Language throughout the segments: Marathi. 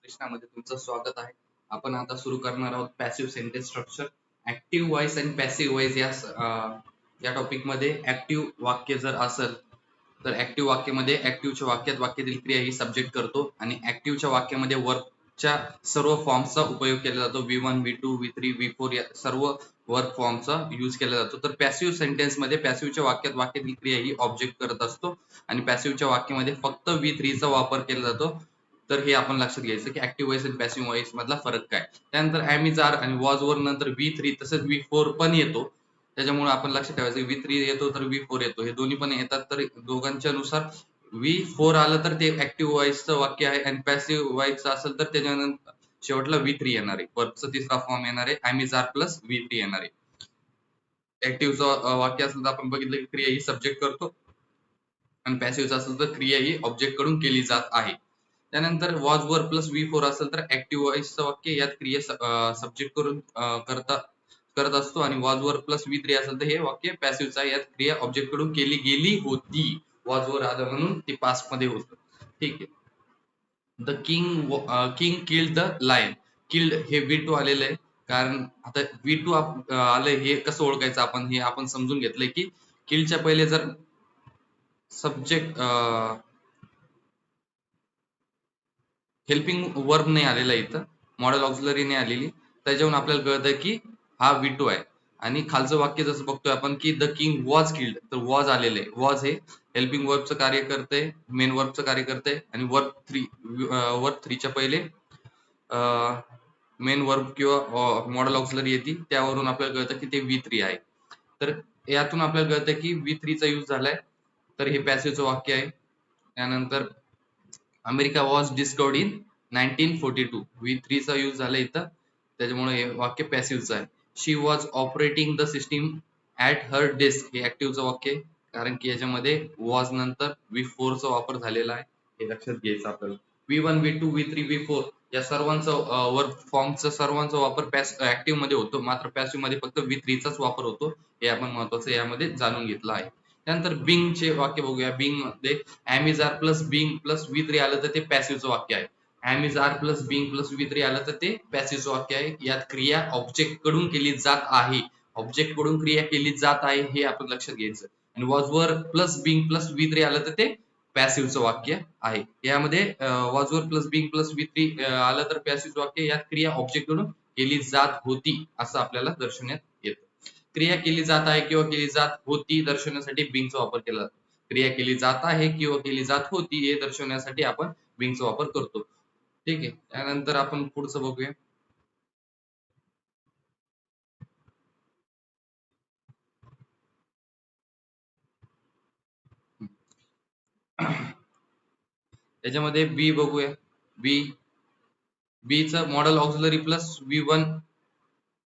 प्रश्नामध्ये तुमचं स्वागत आहे. आपण आता सुरू करणार आहोत passive sentence structure. Active voice आणि पॅसिव्ह वॉइस या टॉपिक मध्ये ऍक्टिव्ह वाक्य जर असेल तर ऍक्टिव्ह वाक्यामध्ये ऍक्टिव्हच्या वाक्यात वाक्यातील क्रिया ही सब्जेक्ट करतो आणि ऍक्टिव्हच्या वाक्यामध्ये वर्बच्या सर्व फॉर्मचा उपयोग केला जातो. V1 V2 V3 V4 या सर्व वर्ब फॉर्मचा यूज केला जातो. तर पॅसिव्ह सेंटेन्स मध्ये पॅसिव्हच्या वाक्यात वाक्यातील क्रिया ही ऑब्जेक्ट करत असतो आणि पॅसिव्हच्या वाक्यामध्ये फक्त V3 चा वापर केला जातो. तर हे आपण लक्षात घ्यायचं की ऍक्टिव्ह वॉइस आणि पॅसिव्ह वॉइस मधला फरक काय. त्यानंतर एम इज आर आणि वॉज वर नंतर V3 तसंच V4 पण येतो. त्याच्यामुळे आपण लक्षात ठेवायचं की V3 येतो तर V4 येतो, हे दोन्ही पण येतात. तर दोघांच्या नुसार V4 आलं तर ते ऍक्टिव्ह वॉइसचं वाक्य आहे आणि पॅसिव्ह वॉइसचं असेल तर त्याच्यानंतर शेवटला V3 येणार आहे. वर्बचा तिसरा फॉर्म येणार आहे am is are plus V3 येणार आहे. ऍक्टिव्हचं वाक्य असेल तर आपण बघितलं की क्रिया ही सब्जेक्ट करतो आणि पॅसिव्हचं असेल तर क्रिया ही ऑब्जेक्ट कडून केली जात आहे. त्यानंतर वॉज वर प्लस V4 असेल तर ऍक्टिव्ह वॉइसचं वाक्य यात क्रिया सब्जेक्ट करून करत असतो आणि वॉज वर प्लस V3 असेल तर हे वाक्य पॅसिव्हचं आहे, यात क्रिया ऑब्जेक्ट कडून केली गेली होती. वॉज वर आलं म्हणून ते पास्ट मध्ये होतं. ठीक आहे. The king killed the lion. Killed हे V2 आलेलं आहे, कारण आता V2 आलंय हे कसं ओळखायचं आपण, हे आपण समजून घेतलंय की किल्डच्या पहिले जर सब्जेक्ट हेल्पिंग वर्ब नाही आलेला इथं, मॉडेल ऑक्झिलरी नाही आलेली, त्याच्यावरून आपल्याला कळतं की हा V2 आहे. आणि खालचं वाक्य जसं बघतोय आपण की द किंग वॉज किल्ड, तर वॉज आलेलं आहे. वॉज हे हेल्पिंग वर्बचं कार्य करते, मेन वर्बचं कार्य करते आणि वर्ब 3 च्या पहिले मेन वर्ब किंवा मॉडेल ऑक्झिलरी येते, त्यावरून आपल्याला कळतं की ते V3 आहे. तर यातून आपल्याला कळतं की V3 चा यूज झालाय, तर हे पॅसिव्हचं वाक्य आहे. त्यानंतर America was discovered in 1942. V3 चा यूज झाला इथं, त्याच्यामुळे हे वाक्य पॅसिव्हचं आहे. She was operating the system at her desk, हे ऍक्टिव्हचं वाक्य आहे, कारण की याच्यामध्ये वॉज नंतर V4 चा वापर झालेला आहे, हे लक्षात घ्यायचं आपल्याला. V1 V2 V3 V4 या सर्वांचा वर्ब फॉर्मचा सर्वांचा वापर ऍक्टिव्ह मध्ये होतो, मात्र पॅसिव्ह मध्ये फक्त V3 चाच वापर होतो, हे आपण महत्वाचं यामध्ये जाणून घेतलं आहे. त्यानंतर बिंग चे वाक्य बघूया. बिंग मध्ये am is are plus being plus V3 आलं तर ते पॅसिव्हचं वाक्य आहे. Am is are plus being plus V3 आलं तर ते पॅसिव्हचं वाक्य आहे. यात क्रिया ऑब्जेक्ट कडून केली जात आहे, ऑब्जेक्ट कडून क्रिया केली जात आहे, हे आपण लक्षात घ्यायचं. आणि was were plus being plus V3 आलं तर ते पॅसिव्हचं वाक्य आहे. यामध्ये was were plus being plus V3 आलं तर पॅसिव्हचं वाक्य, यात क्रिया ऑब्जेक्ट कडून केली जात होती असं आपल्याला दर्शवण्यात येतं. क्रिया केली जात आहे किंवा केली जात होती दर्शवण्यासाठी बिंगचा वापर केला जातो. क्रिया केली जात आहे किंवा केली जात होती हे दर्शवण्यासाठी आपण बिंगचा वापर करतो. ठीक आहे. त्यानंतर आपण पुढचं बघूया. त्याच्यामध्ये बी बघूया. बी चं मॉडेल ऑक्झिलरी प्लस V1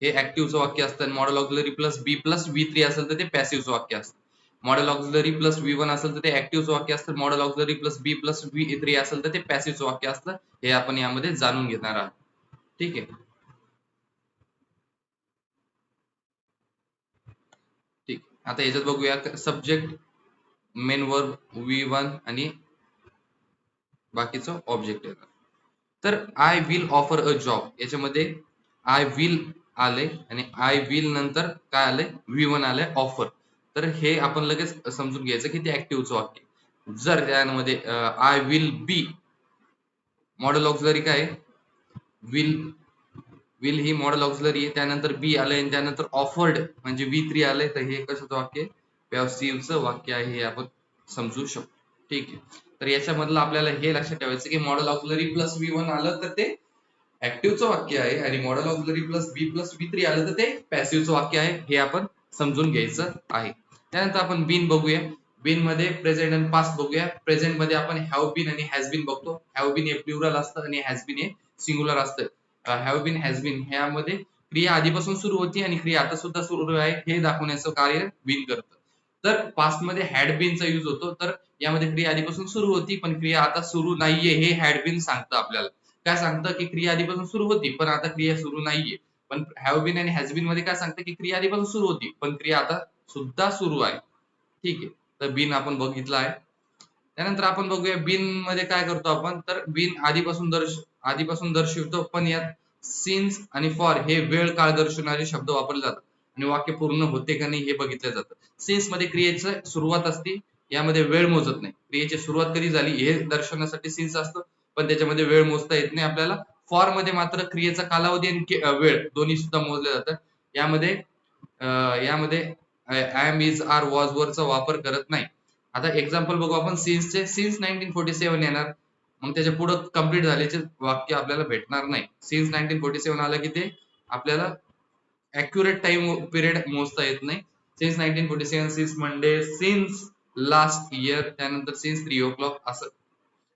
हे ऍक्टिव्हचं वाक्य असतं आणि मॉडेल ऑक्झिलरी प्लस बी प्लस V3 असेल तर ते पॅसिव्हचं वाक्य असतं. मॉडेल ऑक्झिलरी प्लस V1 असेल तर ते ऍक्टिव्हचं वाक्य असतं. मॉडेल ऑक्झिलरी प्लस बी प्लस V3 असेल तर ते पॅसिव्हचं वाक्य असतं. हे आपण यामध्ये जाणून घेणार आहोत. ठीक आहे. ठीक. आता याच्यात बघूया सब्जेक्ट, मेन वर्ब V1 आणि बाकीचं ऑब्जेक्ट येणार. तर I will offer a job, याच्यामध्ये आय विल आले आणि आय विल नंतर काय आलंय, V1 आलंय ऑफर. तर हे आपण लगेच समजून घ्यायचं की ते ऍक्टिव्हचं वाक्य. जर त्यामध्ये I will be, modal auxiliary काय विल, विल ही मॉडेल ऑक्झिलरी आहे, त्यानंतर बी आलंय आणि त्यानंतर ऑफर्ड म्हणजे V3 आलंय, तर हे कशाचं वाक्य, पॅसिव्हचं वाक्य आहे, हे आपण समजू शकतो. ठीक आहे. तर याच्यामधलं आपल्याला हे लक्षात ठेवायचं की मॉडेल ऑक्झिलरी प्लस V1 आलं तर ते ऍक्टिव्हचं वाक्य आहे आणि मॉडेल ऑक्झिलरी प्लस बी प्लस V3 आलं तर ते पॅसिव्हचं वाक्य आहे, हे आपण समजून घ्यायचं आहे. त्यानंतर आपण बीन बघूया. बीन मध्ये प्रेझेंट आणि पास्ट बघूया. प्रेझेंट मध्ये आपण हॅव बीन आणि हॅज बीन बघतो. हॅव बीन हे प्लुरल असतं आणि हॅज बीन हे सिंग्युलर असतं. हॅव बीन हॅज बीन ह्यामध्ये क्रिया आधीपासून सुरू होती आणि क्रिया आता सुद्धा सुरू आहे हे दाखवण्याचं कार्य बीन करतं. तर पास्ट मध्ये हॅड बीनचा यूज होतो, तर यामध्ये क्रिया आधीपासून सुरू होती पण क्रिया आता सुरू नाहीये हे हॅड बीन सांगतं आपल्याला. काय सांगतं की क्रिया आधीपासून सुरू होती पण आता क्रिया सुरू नाहीये. पण हॅव बीन आणि हॅज बीन मध्ये काय सांगतं की क्रिया आधीपासून सुरू होती पण क्रिया आता सुद्धा सुरू आहे. ठीक आहे. तर बीन आपण बघितलं आहे. त्यानंतर आपण बघूया बीन मध्ये काय करतो आपण, तर बीन आधीपासून दर्शवतो, पण यात सिन्स आणि फॉर हे वेळ काळ दर्शवणारे शब्द वापरले जातात आणि वाक्य पूर्ण होते का नाही हे बघितलं जातं. सिन्स मध्ये क्रियेची सुरुवात असते, यामध्ये वेळ मोजत नाही. क्रियेची सुरुवात कधी झाली हे दर्शवण्यासाठी सिन्स असतं, पण त्याच्यामध्ये वेळ मोजता येत नाही आपल्याला. फॉर मध्ये मात्र क्रियेचा कालावधी आणि वेळ दोन्ही सुद्धा मोजले जातात. यामध्ये यामध्ये एम, इज, आर, वॉज वरचा वापर करत नाही. आता एक्झाम्पल बघू आपण सिन्सचे. सिन्स 1947 येणार, मग त्याच्या पुढे कंप्लीट झाल्याचे वाक्य आपल्याला भेटणार नाही. सिन्स 1947 आलं की ते आपल्याला ऍक्युरेट टाइम पिरियड मोजता येत नाही. Since 1947, since Monday, since last year, त्यानंतर सिन्स 3 o'clock असं.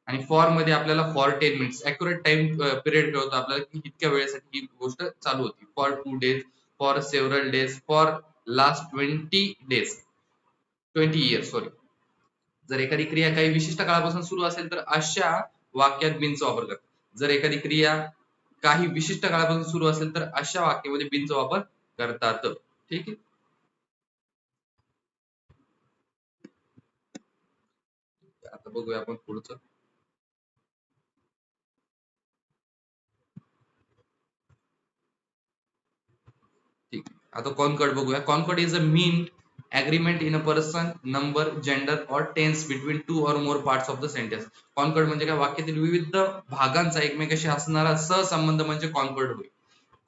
आणि फॉर मध्ये आपल्याला for 10 minutes accurate time period कळतो आपल्याला की इतक्या वेळेसाठी ही गोष्ट चालू होती. For 2 days, for several days, for last 20 days, 20 years sorry. जर एखादी क्रिया काही विशिष्ट काळापासून सुरू असेल तर अशा वाक्यात बीनचा वापर करतात. जर एखादी क्रिया काही विशिष्ट काळापासून सुरू असेल तर अशा वाक्यामध्ये बीनचा वापर करतात. ठीक आहे. आता बघूया आपण पुढचं. ठीक आहे. आता कॉन्कॉर्ड बघूया. Concord is a mean agreement in a person, number, gender or tense between two or more parts of the sentence. Concord म्हणजे काय, वाक्यातील विविध भागांचा एकमेकाशी असणारा सहसंबंध म्हणजे कॉन्कॉर्ड होय.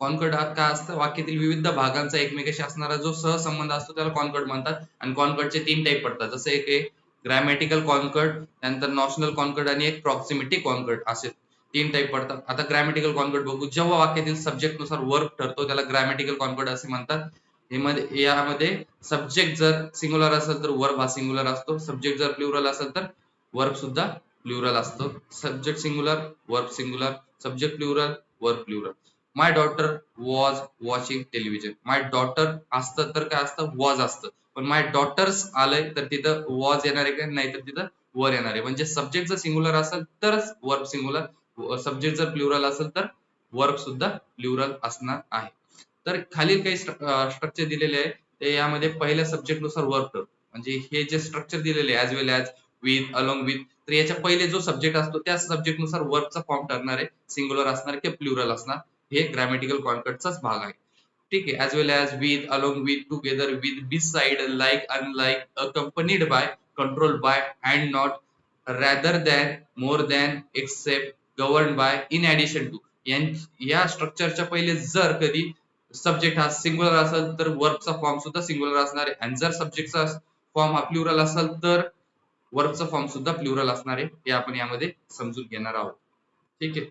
कॉन्कॉर्ड काय असतं, वाक्यातील विविध भागांचा एकमेकाशी असणारा जो सहसंबंध असतो त्याला कॉन्कॉर्ड म्हणतात. आणि कॉन्कॉर्डचे 3 टाईप पडतात, जसं एक आहे ग्रॅमॅटिकल कॉन्कॉर्ड, त्यानंतर नॉशनल कॉन्कॉर्ड आणि एक प्रॉक्सिमिटी कॉन्कॉर्ड, असे 3 टाईप पडतात. आता ग्रॅमॅटिकल कॉन्कॉर्ड बघू. जेव्हा वाक्यातील सब्जेक्ट नुसार वर्ब ठरतो त्याला ग्रॅमॅटिकल कॉन्कॉर्ड असे म्हणतात. यामध्ये सब्जेक्ट जर सिंग्युलर असेल तर वर्ब हा सिंग्युलर असतो, सब्जेक्ट जर प्लुरल असेल तर वर्ब सुद्धा प्लुरल असतो. Subject singular, verb singular, subject plural, verb plural. My daughter was watching television. My daughter असतं तर काय असतं, वॉज असतं. पण माय डॉटर्स आलंय तर तिथं वॉज येणार आहे का, नाही तर तिथं वर येणार आहे. म्हणजे सब्जेक्ट जर सिंग्युलर असेल तरच वर्ब सिंग्युलर, सब्जेक्ट जर प्लुरल असेल तर वर्ब सुद्धा प्लुरल असणार आहे. तर खालील काही स्ट्रक्चर दिलेले आहे, ते यामध्ये पहिल्या सब्जेक्ट नुसार वर्ब ठरतो. म्हणजे हे जे स्ट्रक्चर दिलेले आहे, as well as, with, along with, तर याच्या पहिले जो सब्जेक्ट असतो त्या सब्जेक्ट नुसार वर्बचा फॉर्म ठरणार आहे, सिंग्युलर असणार की प्लुरल असणार. हे ग्रॅमॅटिकल कॉन्कॉर्डचाच भाग आहे. ठीक आहे. As well as, with, along with, together with, beside, like, unlike, accompanied by, control by, and not, rather than, more than, except, govern by, in addition to. या स्ट्रक्चरच्या पहिले जर कधी सब्जेक्ट हा सिंग्युलर असेल तर वर्बचा फॉर्म सुद्धा सिंग्युलर असणार आहे, आणि जर सब्जेक्टचा फॉर्म हा प्लुरल असेल तर वर्बचा फॉर्म सुद्धा प्लुरल असणार आहे. हे आपण यामध्ये समजून घेणार आहोत. ठीक आहे.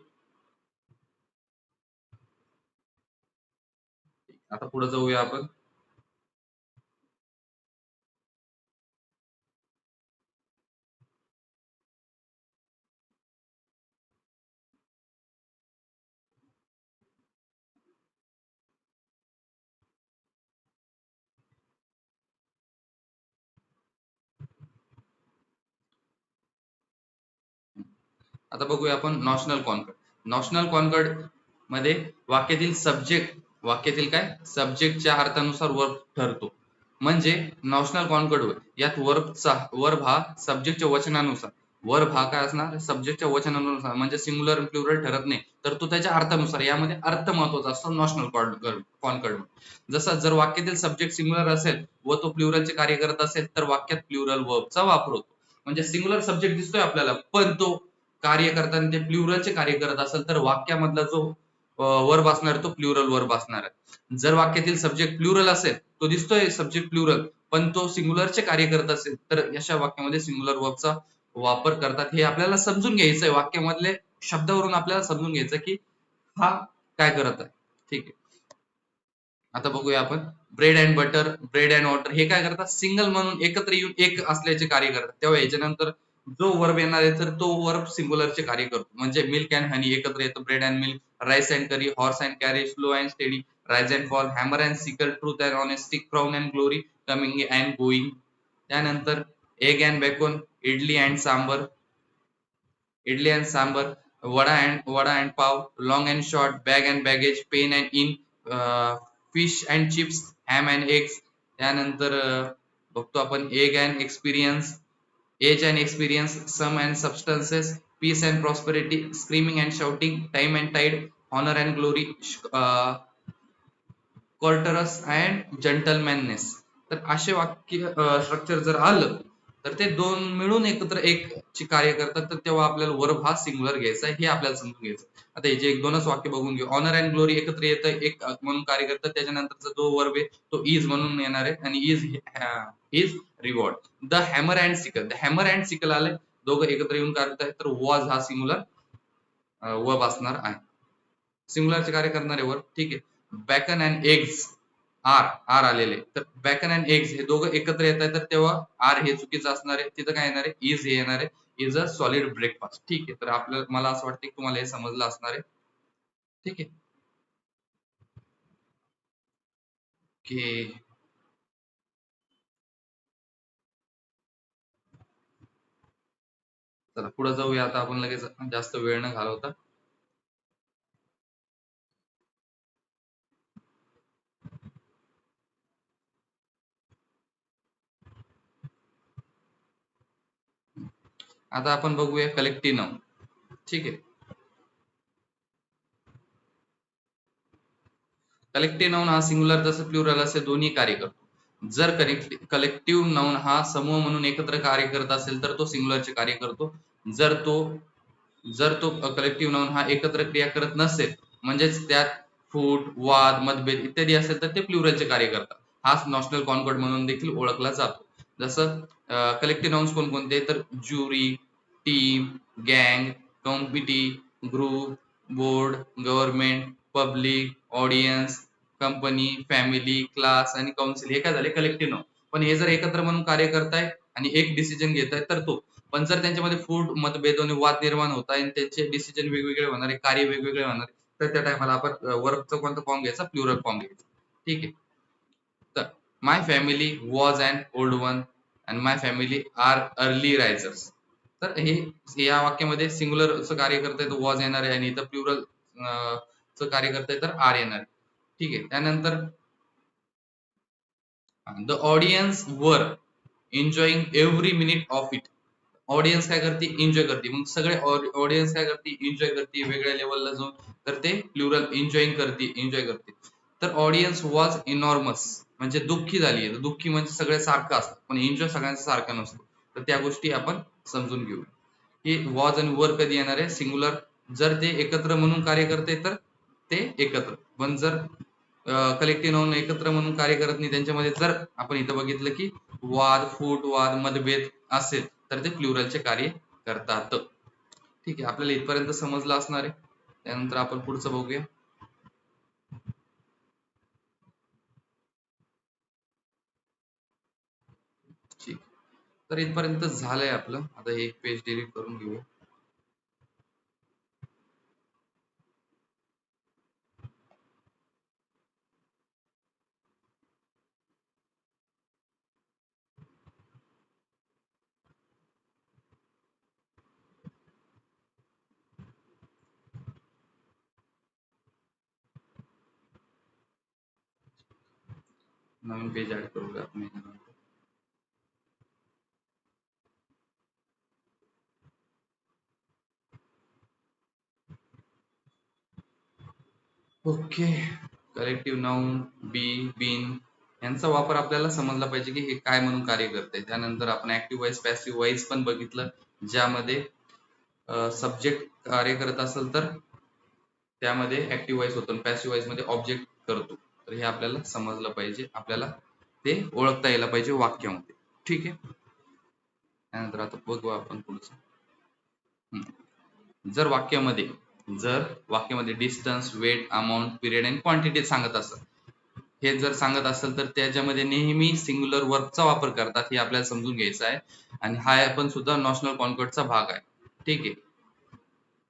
आता पुढे जाऊया आपण. आता बघूया आपण नॉशनल कॉन्कर्ड. नॉशनल कॉन्कर्ड मध्ये वाक्यातील काय, सब्जेक्टच्या अर्थानुसार वर्ब ठरतो. म्हणजे नॉशनल कॉन्कर्ड होय, यात वर्ब हा सब्जेक्टच्या वचनानुसार, वर्ब हा काय असणार, सब्जेक्टच्या वचनानुसार, म्हणजे सिंग्युलर प्लुरल ठरत नाही, तर तो त्याच्या अर्थानुसार. यामध्ये अर्थ महत्वाचा असतो नॉशनल कॉन्कर्ड. जसं जर वाक्यातील सब्जेक्ट सिंग्युलर असेल व तो प्लुरलचे कार्य करत असेल तर वाक्यात प्लुरल वर्बचा वापर होतो. म्हणजे सिंग्युलर सब्जेक्ट दिसतोय आपल्याला पण तो कार्य करताना ते प्लुरलचे कार्य करत असेल तर वाक्यामधला जो वर्ब असणार तो प्लुरल वर्ब असणार आहे. जर वाक्यातील सब्जेक्ट प्लुरल असेल, तो दिसतोय सब्जेक्ट प्लुरल, पण तो सिंग्युलरचे कार्य करत असेल तर अशा वाक्यामध्ये सिंग्युलर वर्बचा वापर करतात. हे आपल्याला समजून घ्यायचं आहे, वाक्यामधले शब्दावरून आपल्याला समजून घ्यायचं की हा काय करत आहे. ठीक आहे. आता बघूया आपण. Bread and butter, bread and water हे काय करतात, सिंगल म्हणून एकत्र येऊन एक असल्याचे कार्य करतात. तेव्हा याच्यानंतर जो वर्ब येणार आहे तर तो वर्ब सिंग्युलरचे कार्य करतो. म्हणजे मिल्क अँड हनी एकत्र येतो, bread and milk, rice and curry, horse and carriage, slow and steady, rise and fall, hammer and sickle, truth and honesty, crown and glory, coming and going. त्यानंतर egg and bacon, idli and sambar, vada and pav, long and short, bag and baggage, pen and ink, fish and chips, ham and eggs. त्यानंतर बघतो आपण age and experience, age and experience, sum and substances, peace and prosperity, screaming and shouting, time and tide, honor and glory, courteous and gentlemanliness. तर असे वाक्य स्ट्रक्चर जर आलं तर ते दोन मिळून एकत्र एक ची कार्य करतात, तर तेव्हा आपल्याला वर्ब हा सिंग्युलर घ्यायचा आहे, हे आपल्याला समजून घ्यायचं. आता हे जे एक दोनच वाक्य बघून घेऊ. ऑनर अँड ग्लोरी एकत्र येतं, एक म्हणून कार्य करतं, त्याच्यानंतरचा जो वर्ब आहे तो इज म्हणून येणार आहे, आणि is reward. The hammer and sickle, the hammer and sickle आले, दोघं एकत्र येऊन कार्य करतात, तर वॉज हा सिंग्युलर वर्ब असणार आहे. सिंग्युलरचे कार्य करणारे वर्ब. ठीक आहे. बॅकन अँड एग्स, आर आलेले, तर बॅकन अँड एग्स हे दोघं एकत्र येत आहे, तर तेव्हा आर हे चुकीचं असणार आहे. तिथं काय येणार आहे, इज हे येणार आहे. Is a solid breakfast. ठीक आहे. तर आपल्याला, मला असं वाटतं की तुम्हाला हे समजलं असणार आहे. ठीक आहे. की चला पुढे जाऊया आता आपण लगेच, जास्त वेळ न घालवता. आता आपण बघूया कलेक्टिव्ह नाउन. ठीक आहे. कलेक्टिव्ह नाउन हा सिंग्युलर जसं प्लुरल असे दोन्ही कार्य करतो. जर कलेक्टिव्ह नाउन हा समूह म्हणून एकत्र कार्य करत असेल तर तो सिंग्युलरचे कार्य करतो. जर तो कलेक्टिव्ह नाउन हा एकत्र क्रिया करत नसेल, म्हणजेच त्यात फूट, वाद, मतभेद इत्यादी असेल, तर ते प्लुरलचे कार्य करतात. हाच नॉशनल कॉन्कॉर्ड म्हणून देखील ओळखला जातो. जसं कलेक्टिव्ह नाउन्स कोणकोणते, तर ज्युरी, टीम, गँग, committee, group, board, government, public, audience, company, family, class आणि काउन्सिल, हे काय झाले कलेक्टिव्ह नाउन. पण हे जर एकत्र म्हणून कार्य करताय आणि एक डिसिजन घेताय तर तो. पण जर त्यांच्यामध्ये फूट, मतभेद आणि वाद निर्माण होत आहे आणि त्यांचे डिसिजन वेगवेगळे होणार आहे, कार्य वेगवेगळे होणार आहे, तर त्या टायमाला आपण वर्बचा कोणता फॉर्म घ्यायचा, प्लुरल फॉर्म घ्यायचा. ठीक आहे. तर my family was an old one and my family are early risers. तर हे या वाक्यामध्ये सिंग्युलरचं कार्य करतंय तर वॉज येणार आहे, आणि इथं प्लुरल चं कार्य करतंय तर आर येणार आहे. ठीक आहे. त्यानंतर द ऑडियन्स वर enjoying every minute of it. Audience काय करते, एन्जॉय करते. मग सगळे ऑडियन्स काय करते, एन्जॉय करते वेगळ्या लेवलला जाऊन, तर ते प्लुरल एन्जॉईंग करते, एन्जॉय करते. तर ऑडियन्स वॉज इनॉर्मस म्हणजे दुःखी झाली आहे. दुःखी म्हणजे सगळे सारखं असतं, पण एन्जॉय सगळ्यांचा सारखा नसतो. तर त्या गोष्टी आपण समजून घेऊ. की वॉज आणि वर कधी येणार आहे, सिंग्युलर. जर ते एकत्र म्हणून कार्य करते तर ते एकत्र. पण जर कलेक्टिव्ह नाउन एकत्र म्हणून कार्य करत नाही, त्यांच्यामध्ये जर आपण इथं बघितलं की वाद, फूट, वाद, मतभेद असेल, तर ते प्लुरलचे कार्य करतात. ठीक आहे. आपल्याला इथपर्यंत समजलं असणार आहे. त्यानंतर आपण पुढचं बघूया. ठीक. तर इथपर्यंत झालंय आपलं. आता हे एक पेज डिलीट करून घेऊया. नवीन पेज ऍड करूया आपण याच्यानंतर. ओके. कलेक्टिव्ह नाउन, बी, बीन यांचा वापर आपल्याला समजला पाहिजे की हे काय म्हणून कार्य करते. त्यानंतर आपण ऍक्टिव्ह वाईज, पॅसिव्ह वाईज पण बघितलं, ज्यामध्ये सब्जेक्ट कार्य करत असेल तर त्यामध्ये ऍक्टिव्ह वाईज होतो, पॅसिव्ह वाईज मध्ये ऑब्जेक्ट करतो. तर हे आपल्याला समजलं पाहिजे, आपल्याला ते ओळखता यायला पाहिजे वाक्यामध्ये. ठीक आहे. त्यानंतर आता बघू आपण पुढचं. जर वाक्यामध्ये डिस्टन्स, वेट, अमाऊंट, पिरियड आणि क्वांटिटी सांगत असत, हे जर सांगत असेल तर त्याच्यामध्ये नेहमी सिंग्युलर वर्बचा वापर करतात, हे आपल्याला समजून घ्यायचं आहे. आणि हा पण सुद्धा नॉशनल कॉन्कॉर्डचा भाग आहे. ठीक आहे.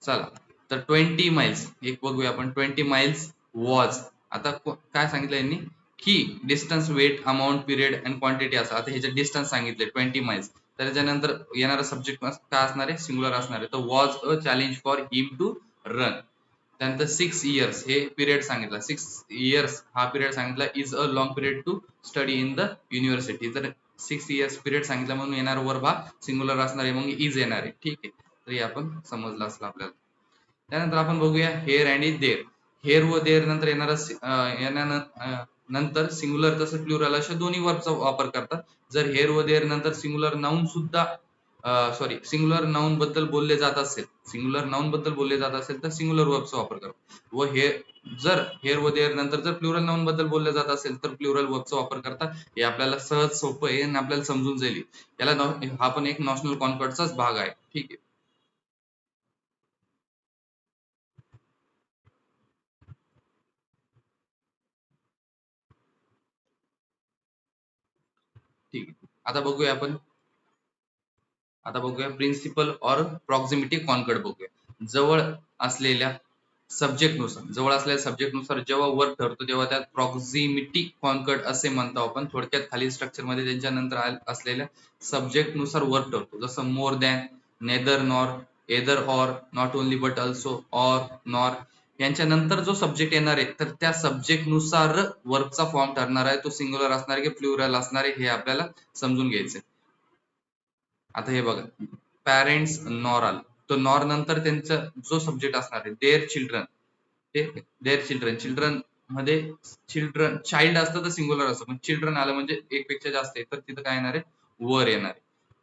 चला, तर 20 माइल्स एक बघूया आपण. 20 माइल्स वॉज. आता काय सांगितलं यांनी की distance, weight, amount, period and quantity असं. आता ह्याचे डिस्टन्स सांगितले 20 माइल्स, तर त्याच्यानंतर येणारा सब्जेक्ट काय असणार आहे, सिंग्युलर असणार आहे. तर was a challenge for him to run. त्यानंतर 6 इयर्स हे पिरियड सांगितला. 6 इयर्स हा पिरियड सांगितला. Is a long period to study in the university. तर 6 इयर्स पिरियड सांगितलं म्हणून येणार वर्ब हा सिंग्युलर असणार आहे, मग इज येणार आहे. ठीक आहे, तर हे आपण समजलं असलं आपल्याला. त्यानंतर आपण बघूया here and is there. Here व देअर नंतर येणारा नंतर सिंग्युलर तसं प्लुरल अशा दोन्ही वर्बचा वापर करतात. जर हेअर व देअर नंतर सिंग्युलर नाऊन सुद्धा सिंग्युलर नाऊन बद्दल बोलले जात असेल, सिंग्युलर नाऊन बद्दल बोलले जात असेल तर सिंग्युलर वर्बचा वापर करतात. व जर हेअर व देअर नंतर जर प्लुरल नाऊन बद्दल बोलले जात असेल तर प्लुरल वर्बचा वापर करतात. हे आपल्याला सहज सोपं आहे आणि आपल्याला समजून जाईल. याला हा पण एक नॉशनल कॉन्कॉर्डचाच भाग आहे. ठीक आहे. ठीक आहे, आता बघूया प्रिन्सिपल और प्रॉक्सिमिटी कॉन्कर्ड बघूया. जवळ असलेल्या सब्जेक्ट नुसार जेव्हा वर्क ठरतो तेव्हा त्यात प्रॉक्सिमिटी कॉन्कर्ड असे म्हणतो आपण. थोडक्यात खालील स्ट्रक्चर मध्ये त्यांच्यानंतर असलेल्या सब्जेक्ट नुसार वर्क ठरतो. जसं more than, neither nor, either or, not only but also, or, nor. यांच्या नंतर जो सब्जेक्ट येणार आहे तर त्या सब्जेक्ट नुसार वर्कचा फॉर्म ठरणार आहे. तो सिंग्युलर असणार आहे की प्लुरल असणार आहे हे आपल्याला समजून घ्यायचंय. आता हे बघा, पॅरेंट्स नॉर आलं, तो नॉर नंतर त्यांचा जो सब्जेक्ट असणार आहे देअर चिल्ड्रन, ते देअर चिल्ड्रन. चिल्ड्रन मध्ये चाइल्ड असतं तर सिंग्युलर असतं, पण चिल्ड्रन आलं म्हणजे एक पेक्षा जास्त आहे तर तिथं काय येणार आहे, वर येणार आहे.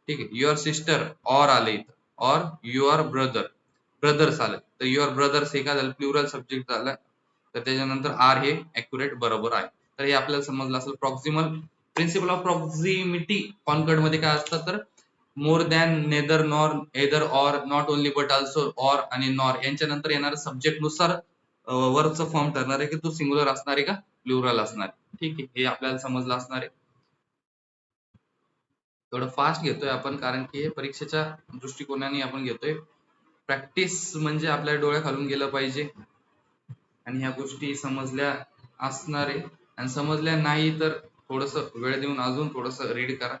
ठीक आहे. युअर सिस्टर ऑर आले इथं, ऑर युअर ब्रदर, ब्रदर्स आलं तर युअर ब्रदर्स हे काय झालं, प्लुरल सब्जेक्ट झालं, तर त्याच्यानंतर आर हे अॅक्युरेट बरोबर आहे. तर हे आपल्याला समजलं असेल. प्रिन्सिपल ऑफ प्रॉक्सिमिटी कॉन्कर्ड मध्ये काय असतं तर more than, neither nor, either or, not only but also, or आणि नॉर यांच्या नंतर येणाऱ्या सब्जेक्ट नुसार वर्कचा फॉर्म ठरणार आहे की तो सिंग्युलर असणार आहे का प्लुरल असणार आहे. ठीक आहे, हे आपल्याला समजलं असणार आहे. थोडं फास्ट घेतोय आपण कारण की हे परीक्षेच्या दृष्टिकोनाने आपण घेतोय. प्रॅक्टिस म्हणजे आपल्या डोळ्याखालून गेलं पाहिजे आणि ह्या गोष्टी समजल्या असणार आहे. आणि समजल्या नाही तर थोडस वेळ देऊन अजून थोडस रीड करा.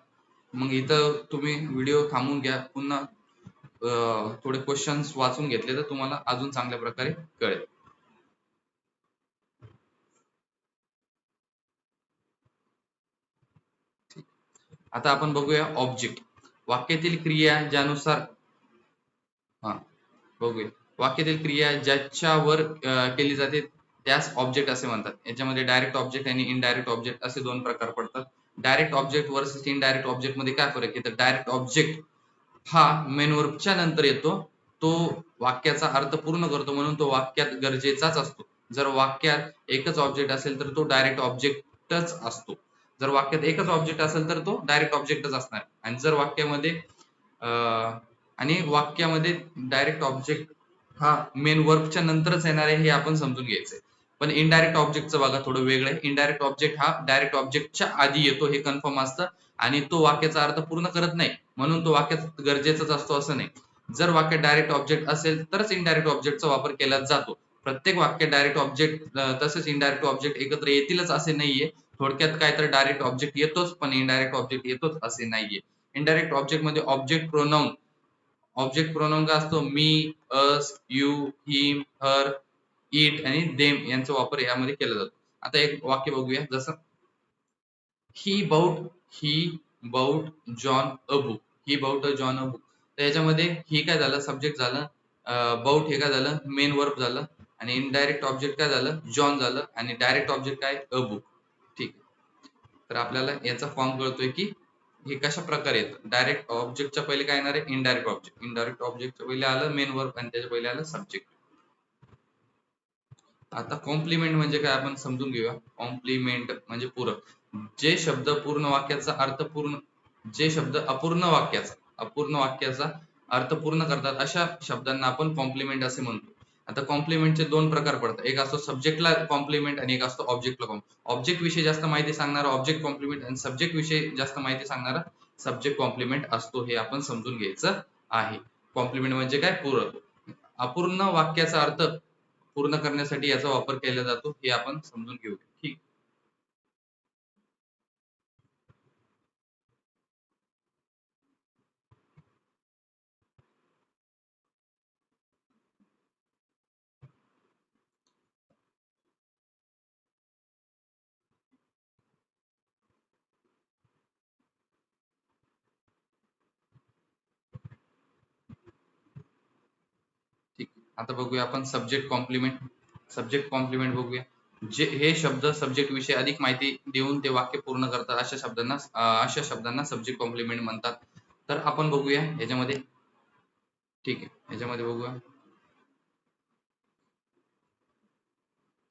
मग इथं तुम्ही व्हिडिओ थांबून घ्या, पुन्हा थोडे क्वेश्चन्स वाचून घेतले तर तुम्हाला अजून चांगल्या प्रकारे कळेल. आता आपण बघूया ऑब्जेक्ट. वाक्यातील क्रिया ज्यानुसार हा बघूया, वाक्यातील क्रिया ज्याच्यावर केली जाते त्यास ऑब्जेक्ट असे म्हणतात. याच्यामध्ये डायरेक्ट ऑब्जेक्ट आणि इनडायरेक्ट ऑब्जेक्ट असे दोन प्रकार पडतात. Direct object versus indirect object मध्ये काय फरक आहे तर डायरेक्ट ऑब्जेक्ट हा मेन वर्बच्या नंतर येतो. तो वाक्याचा अर्थ पूर्ण करतो म्हणून तो वाक्यात गरजेचाच असतो. जर वाक्यात एकच ऑब्जेक्ट असेल तर तो डायरेक्ट ऑब्जेक्टच असतो. जर वाक्यात एकच ऑब्जेक्ट असेल तर तो डायरेक्ट ऑब्जेक्टच असणार. आणि जर वाक्यामध्ये डायरेक्ट ऑब्जेक्ट हा मेन वर्बच्या नंतरच येणार आहे हे आपण समजून घ्यायचंय. पण इनडायरेक्ट ऑब्जेक्टचं बघा थोडं वेगळं आहे. इनडायरेक्ट ऑब्जेक्ट हा डायरेक्ट ऑब्जेक्टच्या आधी येतो हे कन्फर्म असतं आणि तो वाक्याचा अर्थ पूर्ण करत नाही म्हणून तो वाक्यात गरजेचाच असतो असं नाही. जर वाक्यात डायरेक्ट ऑब्जेक्ट असेल तरच इनडायरेक्ट ऑब्जेक्टचा वापर केला जातो. प्रत्येक वाक्यात डायरेक्ट ऑब्जेक्ट तसेच इनडायरेक्ट ऑब्जेक्ट एकत्र येतीलच असे नाहीये. थोडक्यात काय तर डायरेक्ट ऑब्जेक्ट येतोच पण इनडायरेक्ट ऑब्जेक्ट येतोच असे नाहीये. इनडायरेक्ट ऑब्जेक्ट मध्ये ऑब्जेक्ट प्रोनाउन काय असतो, मी, अस, यू, हिम, हर, इट आणि देम यांचा वापर यामध्ये केला जातो. आता एक वाक्य बघूया, जसं he bought he bought John a book, he bought a John a book. तर याच्यामध्ये ही काय झालं, सब्जेक्ट झालं, बाउट हे काय झालं, मेन वर्ब झालं आणि इनडायरेक्ट ऑब्जेक्ट काय झालं, जॉन झालं आणि डायरेक्ट ऑब्जेक्ट काय, अ बुक. ठीक. तर आपल्याला याचा फॉर्म कळतोय की हे कशा प्रकारे येतं. डायरेक्ट ऑब्जेक्टच्या पहिले काय येणार आहे, इनडायरेक्ट ऑब्जेक्ट. इनडायरेक्ट ऑब्जेक्टच्या पहिले आलं मेन वर्ब आणि त्याच्या पहिले आलं सब्जेक्ट. आता कॉम्प्लिमेंट म्हणजे काय आपण समजून घेऊया. कॉम्प्लिमेंट म्हणजे पूरक. जे शब्द पूर्ण वाक्याचा अर्थ पूर्ण जे शब्द अपूर्ण वाक्याचा अर्थ पूर्ण करतात अशा शब्दांना आपण कॉम्प्लिमेंट असे म्हणतो. आता कॉम्प्लिमेंटचे दोन प्रकार पडतात. एक असतो सब्जेक्टला कॉम्प्लिमेंट आणि एक असतो ऑब्जेक्टला कॉम्प्लिमेंट. ऑब्जेक्ट विषयी जास्त माहिती सांगणारा ऑब्जेक्ट कॉम्प्लिमेंट आणि सब्जेक्ट विषयी जास्त माहिती सांगणारा सब्जेक्ट कॉम्प्लिमेंट असतो. हे आपण समजून घ्यायचं आहे. कॉम्प्लिमेंट म्हणजे काय, पूरक. अपूर्ण वाक्याचा अर्थ पूर्ण करण्यासाठी याचा वापर केला जातो हे आपण समजून घेऊया. ठीक. आता बघूया आपण सब्जेक्ट कॉम्प्लिमेंट. सब्जेक्ट कॉम्प्लिमेंट बघूया. जे हे शब्द सब्जेक्ट विषयी अधिक माहिती देऊन ते वाक्य पूर्ण करतात अशा शब्दांना सब्जेक्ट कॉम्प्लिमेंट म्हणतात. तर आपण बघूया याच्यामध्ये. ठीक आहे, याच्यामध्ये बघूया.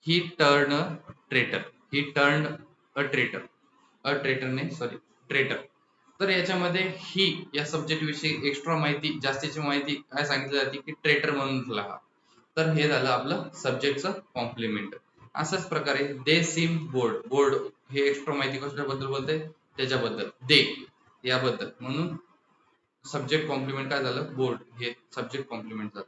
He turn traitor. He turn a traitor. ट्रेटरने सॉरी ट्रेटर. तर याच्यामध्ये ही या सब्जेक्ट विषयी एक्स्ट्रा माहिती, जास्तीची माहिती काय सांगितली जाते की ट्रेटर म्हणून लिहा. तर हे झालं आपलं सब्जेक्टचं कॉम्प्लिमेंट. अशाच प्रकारे दे सीम बोर्ड. बोर्ड हे एक्स्ट्रा माहिती कशाबद्दल बोलते, त्याच्याबद्दल दे याबद्दल, म्हणून सब्जेक्ट कॉम्प्लिमेंट काय झालं, बोर्ड हे सब्जेक्ट कॉम्प्लिमेंट झालं.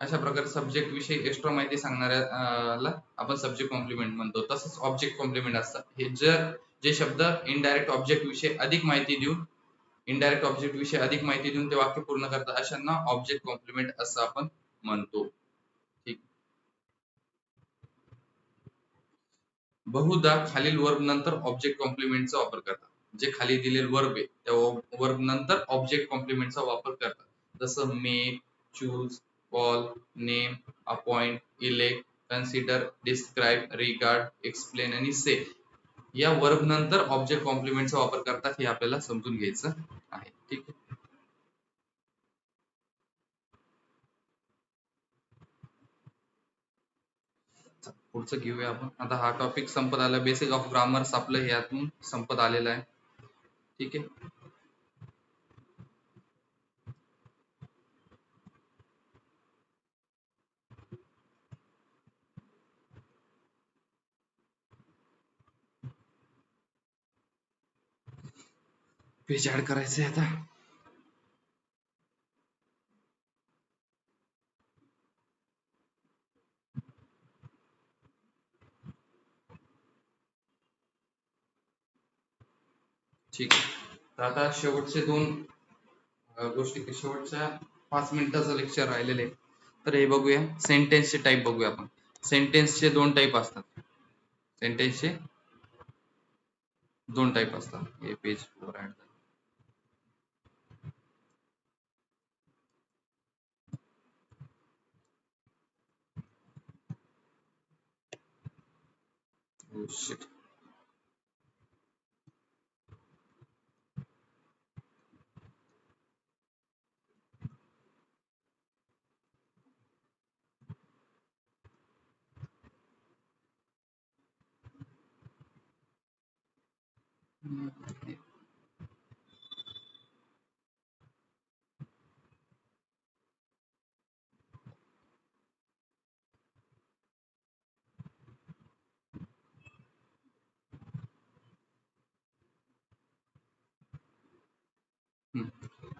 अशा प्रकारे सब्जेक्ट विषयी एक्स्ट्रा माहिती सांगणाऱ्याला आपण सब्जेक्ट कॉम्प्लिमेंट म्हणतो. तसंच ऑब्जेक्ट कॉम्प्लिमेंट असतात. हे जे शब्द इनडायरेक्ट ऑब्जेक्ट विषयी अधिक माहिती देऊन ते वाक्य पूर्ण करतात, अशांना ऑब्जेक्ट कॉम्प्लिमेंट असं आपण म्हणतो. ठीक. बहुधा खालील वर्ब नंतर ऑब्जेक्ट कॉम्प्लिमेंटचा वापर करतात. जे खाली दिलेले वर्ब आहे त्या वर्ब नंतर ऑब्जेक्ट कॉम्प्लिमेंटचा वापर करतात. जसं make, choose, call, name, appoint, elect, consider, describe, regard, explain आणि से या वर्ब नंतर ऑब्जेक्ट कॉम्प्लिमेंटचा वापर करतात, हे आपल्याला समजून घ्यायचं आहे. ठीक आहे. पुढचं घेऊया आपण. आता हा टॉपिक संपत आला. बेसिक ऑफ ग्रामर्स आपलं यातून संपत आलेलं आहे. ठीक आहे. पेज ऍड करायचंय आता. ठीक आहे. तर आता शेवटचे दोन गोष्टी, शेवटच्या 5 मिनिटाचं लेक्चर राहिलेले आहे. तर हे बघूया. सेंटेन्सचे टाईप बघूया आपण. सेंटेन्सचे दोन टाईप असतात. सेंटेन्सचे दोन टाईप असतात. हे पेज वर ऍड. Oh shit.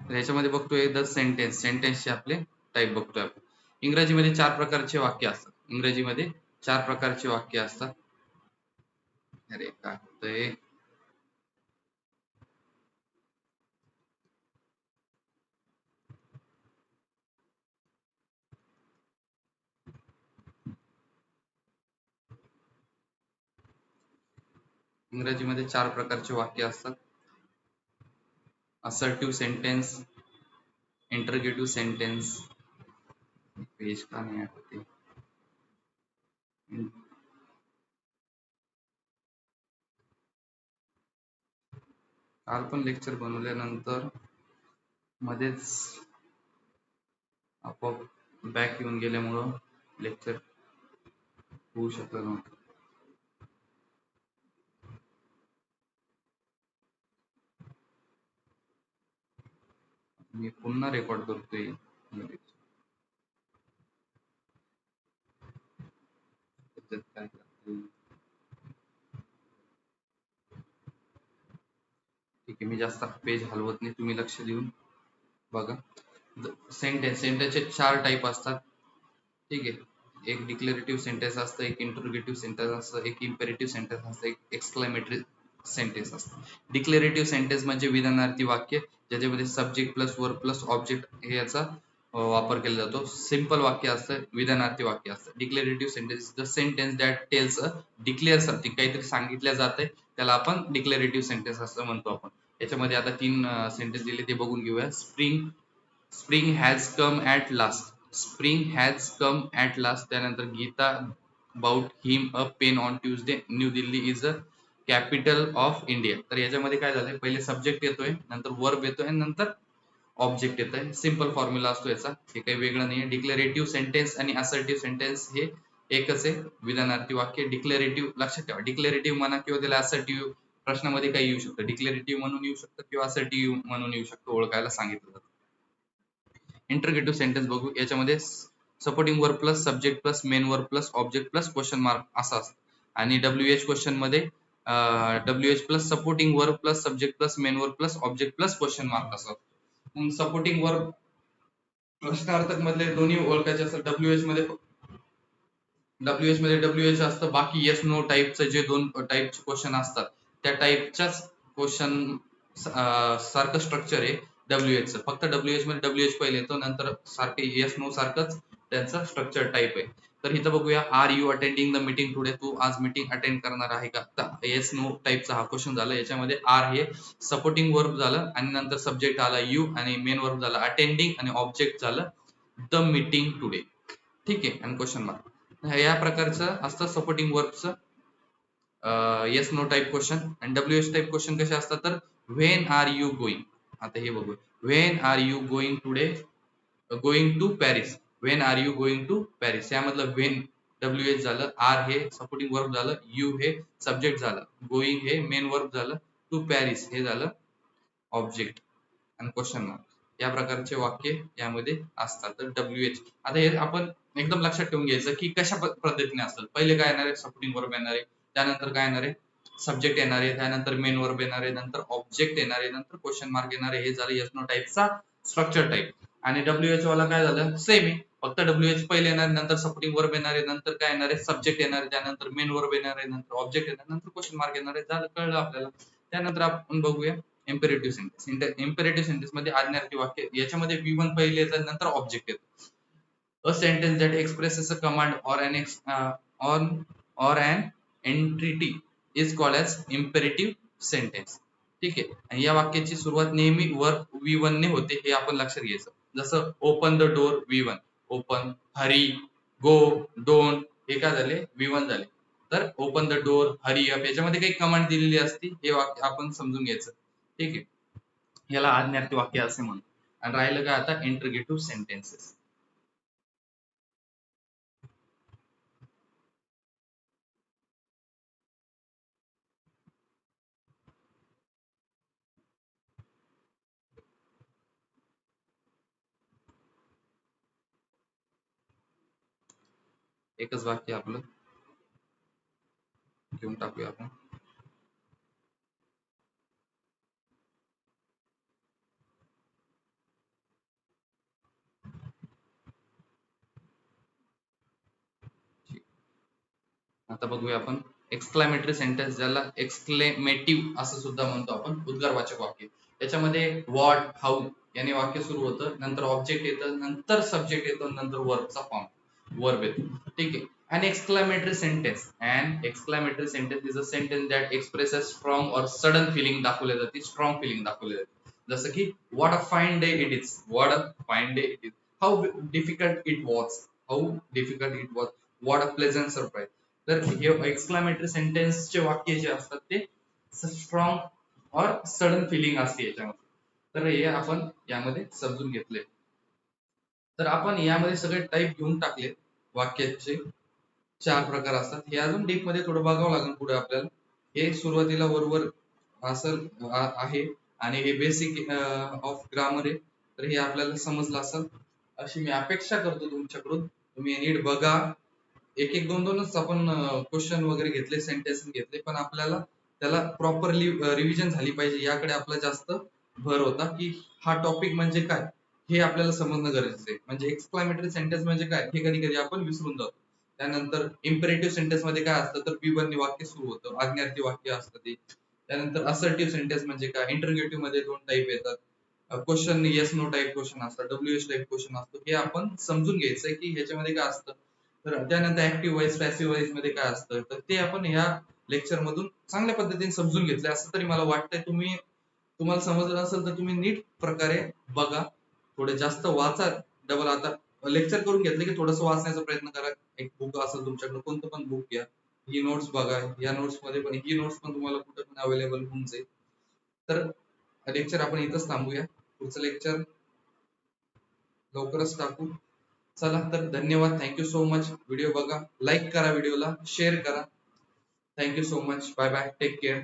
तर ह्याच्यामध्ये बघतोय द सेंटेन्स. सेंटेन्सचे आपले टाईप बघतोय आपण. इंग्रजीमध्ये 4 प्रकारचे वाक्य असतात. इंग्रजीमध्ये 4 प्रकारचे वाक्य असतात. अरे काय होतंय. इंग्रजीमध्ये 4 प्रकारचे वाक्य असतात. Assertive sentence, interrogative sentence. Page का नाही आठवते. काल पण लेक्चर बनवल्यानंतर मध्येच आपोआप बॅक येऊन गेल्यामुळं लेक्चर होऊ शकलं नव्हतं. मी पुन्हा रेकॉर्ड करतोय. काय करतोय. ठीक आहे, मी जास्त पेज हलवत नाही, तुम्ही लक्ष देऊन बघा. सेंटेन्सचे 4 टाईप असतात. ठीक आहे. एक डिक्लेरेटिव्ह सेंटेन्स असतं, एक इंटरोगेटिव्ह सेंटेन्स असतं, एक इम्पेरेटिव्ह सेंटेन्स असतं, एक एक्सक्लेमेटरी सेंटेन्स असतं. डिक्लेरेटिव्ह सेंटेन्स म्हणजे विधानार्थी वाक्य ज्याच्यामध्ये subject plus verb plus object हे याचा वापर केला जातो. सिंपल वाक्य असतं, विधानार्थी वाक्य असतं. Declarative sentence the sentence that tells declare something, काहीतरी सांगितलं जातंय त्याला आपण डिक्लेरेटिव्ह सेंटेन्स असं म्हणतो आपण. याच्यामध्ये आता 3 सेंटेन्स दिले ते बघून घेऊया. Spring has come at last. Spring has come at last, त्यानंतर Geeta bought him a pen on Tuesday, new Delhi is a capital of India. तर याच्यामध्ये काय झालंय, पहिले सब्जेक्ट येतोय, नंतर वर्ब येतोय आणि नंतर ऑब्जेक्ट येत आहे. सिंपल फॉर्म्युला असतो याचा, हे काही वेगळं नाही. डिक्लेरेटिव्ह सेंटेन्स आणि असर्टिव्ह सेंटेन्स हे एकच आहे. विधानार्थी वाक्य डिक्लेरेटिव्ह, लक्षात ठेवा, डिक्लेरेटिव्ह म्हणा किंवा त्याला असर्टिव्ह प्रश्नामध्ये काही येऊ शकतं. डिक्लेरेटिव्ह म्हणून येऊ शकतं किंवा असर्टिव्ह म्हणून येऊ शकतं, ओळखायला सांगितलं जातं. इंटरगेटिव्ह सेंटेन्स बघू. याच्यामध्ये supporting verb plus subject plus main verb plus object plus question mark असं असतं. आणि WH क्वेश्चन मध्ये WH plus supporting verb plus subject plus main verb plus object plus question mark असं. सपोर्टिंग वर्ब प्रश्नार्थक मधले दोन्ही ओळखायचे असतात. WH मध्ये WH असतं, बाकी येस नो टाईपचं जे दोन टाईपचे क्वेश्चन असतात त्या टाईपच्याच क्वेश्चन सारखं स्ट्रक्चर आहे WH चं. फक्त WH मध्ये WH पहिले येतो, नंतर सारखे येस नो सारखंच त्यांचं स्ट्रक्चर टाईप आहे. तर इथं बघूया, are you attending the meeting today, तू आज मीटिंग अटेंड करणार आहे का. येस नो टाईपचा हा क्वेश्चन झाला. याच्यामध्ये आर हे सपोर्टिंग वर्ब झालं आणि नंतर सब्जेक्ट आला यू आणि मेन वर्ब झाला अटेंडिंग आणि ऑब्जेक्ट झालं द मीटिंग टुडे. ठीक आहे, आणि क्वेश्चन मार्क. या प्रकारचं असतं सपोर्टिंग वर्बचं येस नो टाईप क्वेश्चन. आणि WH टाईप क्वेश्चन कसे असतात, तर व्हेन आर यू गोइंग. आता हे बघू, when are you going today, going to Paris, when are you going to Paris. यामधलं व्हेन WH झालं, आर हे सपोर्टिंग वर्ब झालं, यू हे सब्जेक्ट झालं, गोइंग हे मेन वर्ब झालं, टू पॅरिस हे झालं ऑब्जेक्ट आणि क्वेश्चन मार्क. या प्रकारचे वाक्य यामध्ये असतात. तर WH, आता हे आपण एकदम लक्षात ठेवून घ्यायचं की कशा पद्धतीने असतात. पहिले काय येणार आहे, सपोर्टिंग वर्ब येणार आहे, त्यानंतर काय येणार आहे, सब्जेक्ट येणार आहे, त्यानंतर मेन वर्ब येणार आहे, नंतर ऑब्जेक्ट येणार आहे, नंतर क्वेश्चन मार्क येणार आहे. हे झालं येस नो टाईपचा स्ट्रक्चर टाईप. आणि WH वाला काय झालं, सेम आहे, फक्त WH पहिले येणार, नंतर सपोर्टिंग वर्ब येणार आहे, नंतर काय येणार आहे, सब्जेक्ट येणार आहे, त्यानंतर मेन वर्ब येणार आहे, नंतर ऑब्जेक्ट येणार, नंतर क्वेश्चन मार्क येणार आहे. झालं, कळलं आपल्याला. त्यानंतर आपण बघूया इम्पेरेटिव्ह सेंटेन्स. इम्पेरेटिव्ह सेंटेन्स मध्ये आज्ञार्थी वाक्य, याच्यामध्ये V1 पहिले येतं, नंतर ऑब्जेक्ट येतो. A sentence that expresses a command or an entity is called as imperative sentence. ठीक आहे, आणि या वाक्याची सुरुवात नेहमी वर्ब V1 ने होते, हे आपण लक्षात घ्यायचं. जसं open the door V1, open, Hari, go, don't, हे काय झाले, V1 झाले. तर open the door, hurry up, याच्यामध्ये काही कमांड दिलेली असती, हे वाक्य आपण समजून घ्यायचं. ठीक आहे, याला आज्ञार्थी वाक्य असे म्हणतात. आणि राहिलं काय आता, इंटरगेटिव्ह सेंटेन्सेस. एकच वाक्य आपलं घेऊन टाकूया आपण. आता बघूया आपण एक्सक्लेमेटरी सेंटेन्स, ज्याला एक्सक्लेमेटिव्ह असं सुद्धा म्हणतो आपण, उद्गारवाचक वाक्य. त्याच्यामध्ये व्हॉट, हाऊ याने वाक्य सुरू होतं, नंतर ऑब्जेक्ट येतं, नंतर सब्जेक्ट येतो, नंतर वर्बचा फॉर्म वर्ब येतो. ठीक आहे. An exclamatory sentence, an exclamatory sentence is a sentence that expresses strong or sudden feeling दाखवले जाते, strong feeling दाखवले जाते. जसं की what a fine day it is, what a fine day it is, how difficult it was, how difficult it was, what a pleasant surprise. तर हे एक्सक्लेमेटरी सेंटेन्सचे वाक्य जे असतात ते स्ट्रॉंग और सडन फिलिंग असते याच्यामध्ये. तर हे आपण यामध्ये समजून घेतले. तर आपण यामध्ये सगळे टाईप घेऊन टाकले वाक्याचे. 4 प्रकार असतात. हे अजून डीप मध्ये थोडं बघावं लागेल पुढे आपल्याला. हे सुरुवातीला बरोबर असं आहे आणि हे बेसिक ऑफ ग्रामर आहे. तर हे आपल्याला समजलं असेल अशी मी अपेक्षा करतो तुमच्याकडून. तुम्ही नीट बघा. एक एक दोन दोनच आपण क्वेश्चन वगैरे घेतले, सेंटेन्स घेतले, पण आपल्याला त्याला प्रॉपरली रिव्हिजन झाली पाहिजे, याकडे आपला जास्त भर होता की हा टॉपिक म्हणजे काय हे आपल्याला समजणं गरजेचं आहे. म्हणजे एक्सक्लेमेटरी सेंटेन्स म्हणजे काय हे कधी कधी आपण विसरून जातो. त्यानंतर इम्पेरेटिव्ह सेंटेन्स मध्ये काय असतं, तर V1 ने वाक्य सुरू होतं, आज्ञार्थी वाक्य असतं ते. त्यानंतर असर्टिव्ह सेंटेन्स म्हणजे काय, इंटरगेटिव्ह मध्ये 2 टाईप येतात. Question yes no type question असतात, WH टाईप क्वेश्चन असतो. हे आपण समजून घ्यायचंय की ह्याच्यामध्ये काय असतं. तर त्यानंतर ऍक्टिव्ह वॉइस पॅसिव्ह वॉइस मध्ये काय असतं, तर ते आपण ह्या लेक्चर मधून चांगल्या पद्धतीने समजून घेतले असं तरी मला वाटतंय. तुम्हाला समजलं असेल तर तुम्ही नीट प्रकारे बघा, थोडे जास्त वाचा, डबल आता लेक्चर करून घेतलं की थोडंसं वाचण्याचा प्रयत्न करा. एक बुक असेल तुमच्याकडे कोणतं पण बुक घ्या, ही नोट्स बघा, या नोट्स मध्ये पण ही नोट्स पण तुम्हाला कुठे पण अवेलेबल होऊन जाईल. तर लेक्चर आपण इथंच थांबूया, पुढचं लेक्चर लवकरच टाकू. चला तर धन्यवाद, थँक्यू सो मच. व्हिडिओ बघा, लाईक करा, व्हिडिओला शेअर करा. Thank you so much, bye bye, take care.